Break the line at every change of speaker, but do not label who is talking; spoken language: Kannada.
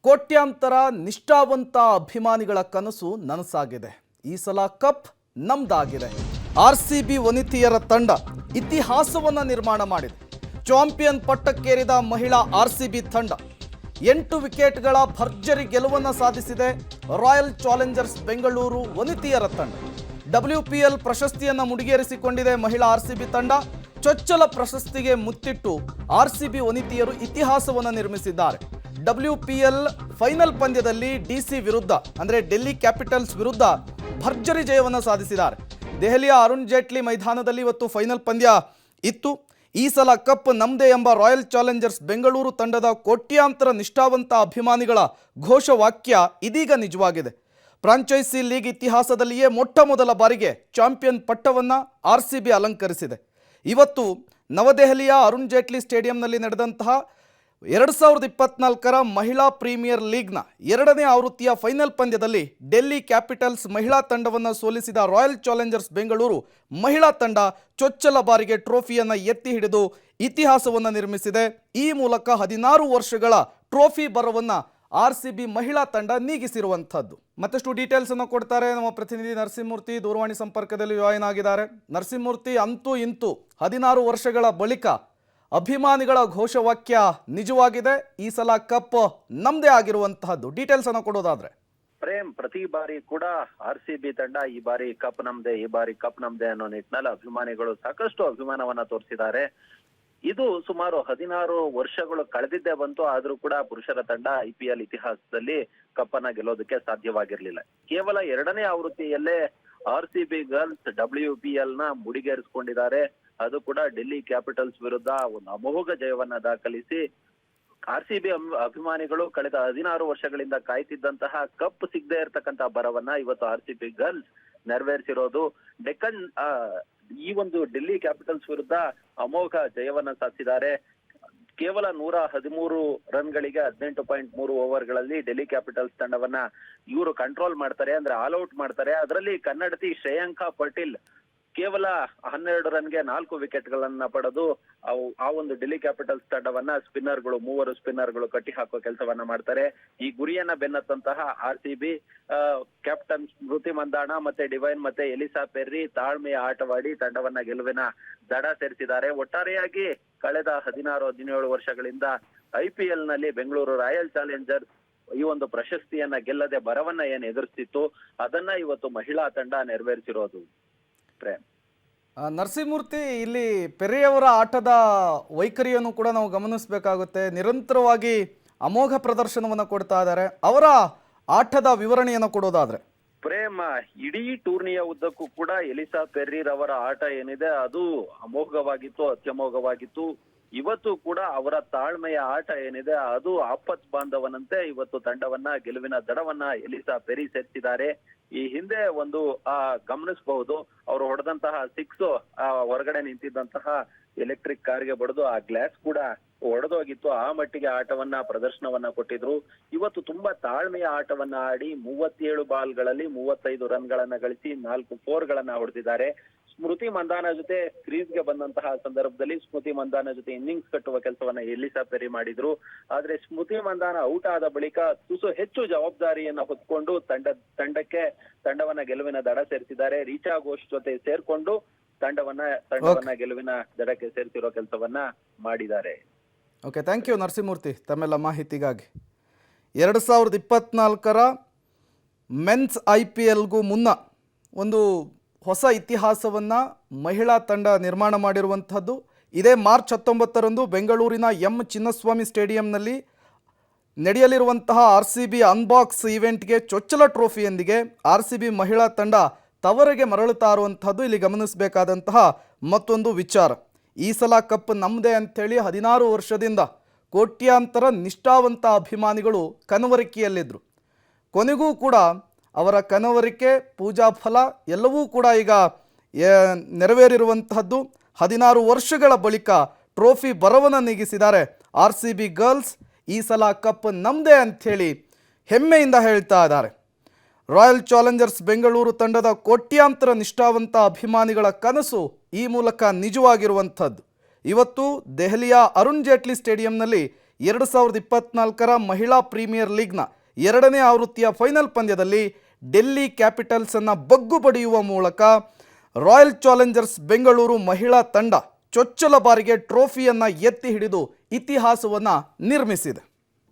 ಕೋಟ್ಯಾಂತರ ನಿಷ್ಠಾವಂತ ಅಭಿಮಾನಿಗಳ ಕನಸು ನನಸಾಗಿದೆ. ಈ ಸಲ ಕಪ್ ನಮ್ದಾಗಿದೆ. ಆರ್ಸಿಬಿ ವನಿತೆಯರ ತಂಡ ಇತಿಹಾಸವನ್ನು ನಿರ್ಮಾಣ ಮಾಡಿದೆ. ಚಾಂಪಿಯನ್ ಪಟ್ಟಕ್ಕೇರಿದ ಮಹಿಳಾ ಆರ್ಸಿಬಿ ತಂಡ 8 ವಿಕೆಟ್ಗಳ ಭರ್ಜರಿ ಗೆಲುವನ್ನು ಸಾಧಿಸಿದೆ. ರಾಯಲ್ ಚಾಲೆಂಜರ್ಸ್ ಬೆಂಗಳೂರು ವನಿತೆಯರ ತಂಡ WPL ಪ್ರಶಸ್ತಿಯನ್ನು ಮುಡಿಗೇರಿಸಿಕೊಂಡಿದೆ. ಮಹಿಳಾ ಆರ್ಸಿಬಿ ತಂಡ ಚೊಚ್ಚಲ ಪ್ರಶಸ್ತಿಗೆ ಮುತ್ತಿಟ್ಟು ಆರ್ಸಿಬಿ ವನಿತೆಯರು ಇತಿಹಾಸವನ್ನು ನಿರ್ಮಿಸಿದ್ದಾರೆ. WPL ಫೈನಲ್ ಪಂದ್ಯದಲ್ಲಿ DC ವಿರುದ್ಧ ಅಂದರೆ ಡೆಲ್ಲಿ ಕ್ಯಾಪಿಟಲ್ಸ್ ವಿರುದ್ಧ ಭರ್ಜರಿ ಜಯವನ್ನು ಸಾಧಿಸಿದ್ದಾರೆ. ದೆಹಲಿಯ ಅರುಣ್ ಜೇಟ್ಲಿ ಮೈದಾನದಲ್ಲಿ ಇವತ್ತು ಫೈನಲ್ ಪಂದ್ಯ ಇತ್ತು. ಈ ಸಲ ಕಪ್ ನಮ್ದೇ ಎಂಬ ರಾಯಲ್ ಚಾಲೆಂಜರ್ಸ್ ಬೆಂಗಳೂರು ತಂಡದ ಕೋಟ್ಯಾಂತರ ನಿಷ್ಠಾವಂತ ಅಭಿಮಾನಿಗಳ ಘೋಷವಾಕ್ಯ ಇದೀಗ ನಿಜವಾಗಿದೆ. ಫ್ರಾಂಚೈಸಿ ಲೀಗ್ ಇತಿಹಾಸದಲ್ಲಿಯೇ ಮೊಟ್ಟ ಮೊದಲ ಬಾರಿಗೆ ಚಾಂಪಿಯನ್ ಪಟ್ಟವನ್ನು ಆರ್ಸಿಬಿ ಅಲಂಕರಿಸಿದೆ. ಇವತ್ತು ನವದೆಹಲಿಯ ಅರುಣ್ ಜೇಟ್ಲಿ ಸ್ಟೇಡಿಯಂನಲ್ಲಿ ನಡೆದಂತಹ 2024ರ ಮಹಿಳಾ ಪ್ರೀಮಿಯರ್ ಲೀಗ್ನ 2ನೇ ಆವೃತ್ತಿಯ ಫೈನಲ್ ಪಂದ್ಯದಲ್ಲಿ ಡೆಲ್ಲಿ ಕ್ಯಾಪಿಟಲ್ಸ್ ಮಹಿಳಾ ತಂಡವನ್ನು ಸೋಲಿಸಿದ ರಾಯಲ್ ಚಾಲೆಂಜರ್ಸ್ ಬೆಂಗಳೂರು ಮಹಿಳಾ ತಂಡ ಚೊಚ್ಚಲ ಬಾರಿಗೆ ಟ್ರೋಫಿಯನ್ನು ಎತ್ತಿ ಹಿಡಿದು ಇತಿಹಾಸವನ್ನು ನಿರ್ಮಿಸಿದೆ. ಈ ಮೂಲಕ 16 ವರ್ಷಗಳ ಟ್ರೋಫಿ ಬರವನ್ನು ಆರ್ಸಿಬಿ ಮಹಿಳಾ ತಂಡ ನೀಗಿಸಿರುವಂಥದ್ದು. ಮತ್ತಷ್ಟು ಡೀಟೇಲ್ಸ್ ಅನ್ನು ಕೊಡ್ತಾರೆ ನಮ್ಮ ಪ್ರತಿನಿಧಿ ನರಸಿಂಹಮೂರ್ತಿ. ದೂರವಾಣಿ ಸಂಪರ್ಕದಲ್ಲಿ ಜಾಯಿನ್ ಆಗಿದ್ದಾರೆ. ನರಸಿಂಹಮೂರ್ತಿ, ಅಂತೂ ಇಂತೂ 16 ವರ್ಷಗಳ ಬಳಿಕ ಅಭಿಮಾನಿಗಳ ಘೋಷವಾಕ್ಯ ನಿಜವಾಗಿದೆ. ಈ ಸಲ ಕಪ್ ನಮ್ದೇ ಆಗಿರುವಂತಹದ್ದು. ಡೀಟೇಲ್ಸ್ ಅನ್ನು ಕೊಡೋದಾದ್ರೆ
ಪ್ರೇಮ್, ಪ್ರತಿ ಬಾರಿ ಕೂಡ ಆರ್ಸಿಬಿ ತಂಡ ಈ ಬಾರಿ ಕಪ್ ನಮ್ದೇ, ಈ ಬಾರಿ ಕಪ್ ನಮ್ದೇ ಅನ್ನೋ ನಿಟ್ಟಿನಲ್ಲಿ ಅಭಿಮಾನಿಗಳು ಸಾಕಷ್ಟು ಅಭಿಮಾನವನ್ನ ತೋರಿಸಿದ್ದಾರೆ. ಇದು ಸುಮಾರು 16 ವರ್ಷಗಳು ಕಳೆದಿದ್ದೇ ಬಂತು. ಆದ್ರೂ ಕೂಡ ಪುರುಷರ ತಂಡ IPL ಇತಿಹಾಸದಲ್ಲಿ ಕಪ್ ಅನ್ನ ಗೆಲ್ಲೋದಕ್ಕೆ ಸಾಧ್ಯವಾಗಿರ್ಲಿಲ್ಲ. ಕೇವಲ 2ನೇ ಆವೃತ್ತಿಯಲ್ಲೇ ಆರ್ಸಿಬಿ ಗರ್ಲ್ಸ್ WPL ನ ಮುಡಿಗೇರಿಸಿಕೊಂಡಿದ್ದಾರೆ. ಅದು ಕೂಡ ಡೆಲ್ಲಿ ಕ್ಯಾಪಿಟಲ್ಸ್ ವಿರುದ್ಧ ಒಂದು ಅಮೋಘ ಜಯವನ್ನ ದಾಖಲಿಸಿ ಆರ್ಸಿಬಿ ಅಭಿಮಾನಿಗಳು ಕಳೆದ 16 ವರ್ಷಗಳಿಂದ ಕಾಯ್ತಿದ್ದಂತಹ ಕಪ್ ಸಿಗದೆ ಇರತಕ್ಕಂತ ಬರವನ್ನ ಇವತ್ತು ಆರ್ಸಿಬಿ ಗರ್ಲ್ಸ್ ನೆರವೇರಿಸಿರೋದು. ಡೆಕ್ಕನ್ ಈ ಒಂದು ಡೆಲ್ಲಿ ಕ್ಯಾಪಿಟಲ್ಸ್ ವಿರುದ್ಧ ಅಮೋಘ ಜಯವನ್ನ ಸಾಧಿಸಿದ್ದಾರೆ. ಕೇವಲ 113 ರನ್ಗಳಿಗೆ 18.3 ಓವರ್ಗಳಲ್ಲಿ ಡೆಲ್ಲಿ ಕ್ಯಾಪಿಟಲ್ಸ್ ತಂಡವನ್ನ ಇವರು ಕಂಟ್ರೋಲ್ ಮಾಡ್ತಾರೆ, ಅಂದ್ರೆ ಆಲ್ ಔಟ್ ಮಾಡ್ತಾರೆ. ಅದರಲ್ಲಿ ಕನ್ನಡತಿ ಶ್ರೇಯಾಂಕಾ ಪಾಟೀಲ್ ಕೇವಲ 12 ರನ್ಗೆ 4 ವಿಕೆಟ್ಗಳನ್ನ ಪಡೆದು ಆ ಒಂದು ಡೆಲ್ಲಿ ಕ್ಯಾಪಿಟಲ್ಸ್ ತಂಡವನ್ನ ಮೂವರು ಸ್ಪಿನ್ನರ್ಗಳು ಕಟ್ಟಿ ಹಾಕುವ ಕೆಲಸವನ್ನ ಮಾಡ್ತಾರೆ. ಈ ಗುರಿಯನ್ನ ಬೆನ್ನತ್ತಂತಹ ಆರ್ಸಿಬಿ ಕ್ಯಾಪ್ಟನ್ ಸ್ಮೃತಿ ಮಂದಾಣ ಮತ್ತೆ ಡಿವೈನ್ ಮತ್ತೆ ಎಲಿಸಾ ಪೆರ್ರಿ ತಾಳ್ಮೆಯ ಆಟವಾಡಿ ತಂಡವನ್ನ ಗೆಲುವಿನ ದಡ ಸೇರಿಸಿದ್ದಾರೆ. ಒಟ್ಟಾರೆಯಾಗಿ ಕಳೆದ 16-17 ವರ್ಷಗಳಿಂದ IPL ನಲ್ಲಿ ಬೆಂಗಳೂರು ರಾಯಲ್ ಚಾಲೆಂಜರ್ಸ್ ಈ ಒಂದು ಪ್ರಶಸ್ತಿಯನ್ನ ಗೆಲ್ಲದೆ ಬರವನ್ನ ಏನ್ ಎದುರಿಸ್ತಿತ್ತು ಅದನ್ನ ಇವತ್ತು ಮಹಿಳಾ ತಂಡ ನೆರವೇರಿಸಿರೋದು.
ನರಸಿಂಹಮೂರ್ತಿ, ಇಲ್ಲಿ ಪೆರ್ರಿಯವರ ಆಟದ ವೈಖರಿಯನ್ನು ಕೂಡ ನಾವು ಗಮನಿಸಬೇಕಾಗುತ್ತೆ. ನಿರಂತರವಾಗಿ ಅಮೋಘ ಪ್ರದರ್ಶನವನ್ನು ಕೊಡ್ತಾ ಇದ್ದಾರೆ. ಅವರ ಆಟದ ವಿವರಣೆಯನ್ನು ಕೊಡೋದಾದ್ರೆ
ಪ್ರೇಮ, ಇಡೀ ಟೂರ್ನಿಯ ಉದ್ದಕ್ಕೂ ಕೂಡ ಎಲಿಸಾ ಪೆರ್ರಿರವರ ಆಟ ಏನಿದೆ ಅದು ಅಮೋಘವಾಗಿತ್ತು, ಅತ್ಯಮೋಘವಾಗಿತ್ತು. ಇವತ್ತು ಕೂಡ ಅವರ ತಾಳ್ಮೆಯ ಆಟ ಏನಿದೆ ಅದು ಆಪತ್ ಬಾಂಧವನಂತೆ ಇವತ್ತು ತಂಡವನ್ನ ಗೆಲುವಿನ ದಡವನ್ನ ಎಲಿಸಾ ಪೆರ್ರಿ ಸೇರಿಸಿದ್ದಾರೆ. ಈ ಹಿಂದೆ ಒಂದು ಗಮನಿಸಬಹುದು, ಅವರು ಹೊಡೆದಂತಹ 6 ಹೊರಗಡೆ ನಿಂತಿದ್ದಂತಹ ಎಲೆಕ್ಟ್ರಿಕ್ ಕಾರ್ಗೆ ಬಡಿದು ಆ ಗ್ಲಾಸ್ ಕೂಡ ಒಡೆದೋಗಿತ್ತು. ಆ ಮಟ್ಟಿಗೆ ಆಟವನ್ನ ಪ್ರದರ್ಶನವನ್ನ ಕೊಟ್ಟಿದ್ರು. ಇವತ್ತು ತುಂಬಾ ತಾಳ್ಮೆಯ ಆಟವನ್ನ ಆಡಿ 37 ಬಾಲ್ಗಳಲ್ಲಿ 35 ರನ್ಗಳನ್ನ ಗಳಿಸಿ 4 4ಗಳನ್ನ ಹೊಡೆದಿದ್ದಾರೆ. ಸ್ಮೃತಿ ಮಂದಾನ ಜೊತೆ ಕ್ರೀಸ್ಗೆ ಬಂದಂತಹ ಸಂದರ್ಭದಲ್ಲಿ ಸ್ಮೃತಿ ಮಂದಾನ ಜೊತೆ ಇನ್ನಿಂಗ್ಸ್ ಕಟ್ಟುವ ಕೆಲಸವನ್ನ ಎಲಿಸಾ ಪೆರ್ರಿ ಮಾಡಿದ್ರು. ಆದ್ರೆ ಸ್ಮೃತಿ ಮಂದಾನ ಔಟ್ ಆದ ಬಳಿಕ ತುಸು ಹೆಚ್ಚು ಜವಾಬ್ದಾರಿಯನ್ನ ಹೊತ್ಕೊಂಡು ತಂಡವನ್ನ ಗೆಲುವಿನ ದಡ ಸೇರಿಸಿದ್ದಾರೆ. ರೀಚಾ ಘೋಷ್ ಜೊತೆ ಸೇರ್ಕೊಂಡು ತಂಡವನ್ನ ಗೆಲುವಿನ ದಡಕ್ಕೆ ಸೇರಿಸಿರೋ ಕೆಲಸವನ್ನ ಮಾಡಿದ್ದಾರೆ.
ಓಕೆ, ಥ್ಯಾಂಕ್ ಯು ನರಸಿಂಹಮೂರ್ತಿ ತಮ್ಮೆಲ್ಲ ಮಾಹಿತಿಗಾಗಿ. 2024ರ ಮೆನ್ಸ್ IPLಗೂ ಮುನ್ನ ಒಂದು ಹೊಸ ಇತಿಹಾಸವನ್ನು ಮಹಿಳಾ ತಂಡ ನಿರ್ಮಾಣ ಮಾಡಿರುವಂಥದ್ದು. ಇದೇ ಮಾರ್ಚ್ 19ರಂದು ಬೆಂಗಳೂರಿನ ಚಿನ್ನಸ್ವಾಮಿ ಸ್ಟೇಡಿಯಂನಲ್ಲಿ ನಡೆಯಲಿರುವಂತಹ RCB ಅನ್ಬಾಕ್ಸ್ ಈವೆಂಟ್ಗೆ ಚೊಚ್ಚಲ ಟ್ರೋಫಿಯೊಂದಿಗೆ RCB ಮಹಿಳಾ ತಂಡ ತವರಿಗೆ ಮರಳುತ್ತಾ ಇರುವಂಥದ್ದು ಇಲ್ಲಿ ಗಮನಿಸಬೇಕಾದಂತಹ ಮತ್ತೊಂದು ವಿಚಾರ. ಈ ಸಲ ಕಪ್ ನಮ್ಮದೇ ಅಂಥೇಳಿ 16 ವರ್ಷದಿಂದ ಕೋಟ್ಯಾಂತರ ನಿಷ್ಠಾವಂತ ಅಭಿಮಾನಿಗಳು ಕನವರಿಕೆಯಲ್ಲಿದ್ದರು. ಕೊನೆಗೂ ಕೂಡ ಅವರ ಕನವರಿಕೆ, ಪೂಜಾ ಫಲ ಎಲ್ಲವೂ ಕೂಡ ಈಗ ನೆರವೇರಿರುವಂತಹದ್ದು. 16 ವರ್ಷಗಳ ಬಳಿಕ ಟ್ರೋಫಿ ಬರವನ್ನು ನೀಗಿಸಿದ್ದಾರೆ RCB ಗರ್ಲ್ಸ್. ಈ ಸಲ ಕಪ್ ನಮ್ಮದೇ ಅಂಥೇಳಿ ಹೆಮ್ಮೆಯಿಂದ ಹೇಳ್ತಾ ಇದ್ದಾರೆ. ರಾಯಲ್ ಚಾಲೆಂಜರ್ಸ್ ಬೆಂಗಳೂರು ತಂಡದ ಕೋಟ್ಯಾಂತರ ನಿಷ್ಠಾವಂತ ಅಭಿಮಾನಿಗಳ ಕನಸು ಈ ಮೂಲಕ ನಿಜವಾಗಿರುವಂಥದ್ದು. ಇವತ್ತು ದೆಹಲಿಯ ಅರುಣ್ ಜೇಟ್ಲಿ ಸ್ಟೇಡಿಯಂನಲ್ಲಿ 2024ರ ಮಹಿಳಾ ಪ್ರೀಮಿಯರ್ ಲೀಗ್ನ 2ನೇ ಆವೃತ್ತಿಯ ಫೈನಲ್ ಪಂದ್ಯದಲ್ಲಿ ಡೆಲ್ಲಿ ಕ್ಯಾಪಿಟಲ್ಸನ್ನು ಬಗ್ಗು ಬಡಿಯುವ ಮೂಲಕ ರಾಯಲ್ ಚಾಲೆಂಜರ್ಸ್ ಬೆಂಗಳೂರು ಮಹಿಳಾ ತಂಡ ಚೊಚ್ಚಲ ಬಾರಿಗೆ ಟ್ರೋಫಿಯನ್ನು ಎತ್ತಿ ಹಿಡಿದು ಇತಿಹಾಸವನ್ನು ನಿರ್ಮಿಸಿದೆ.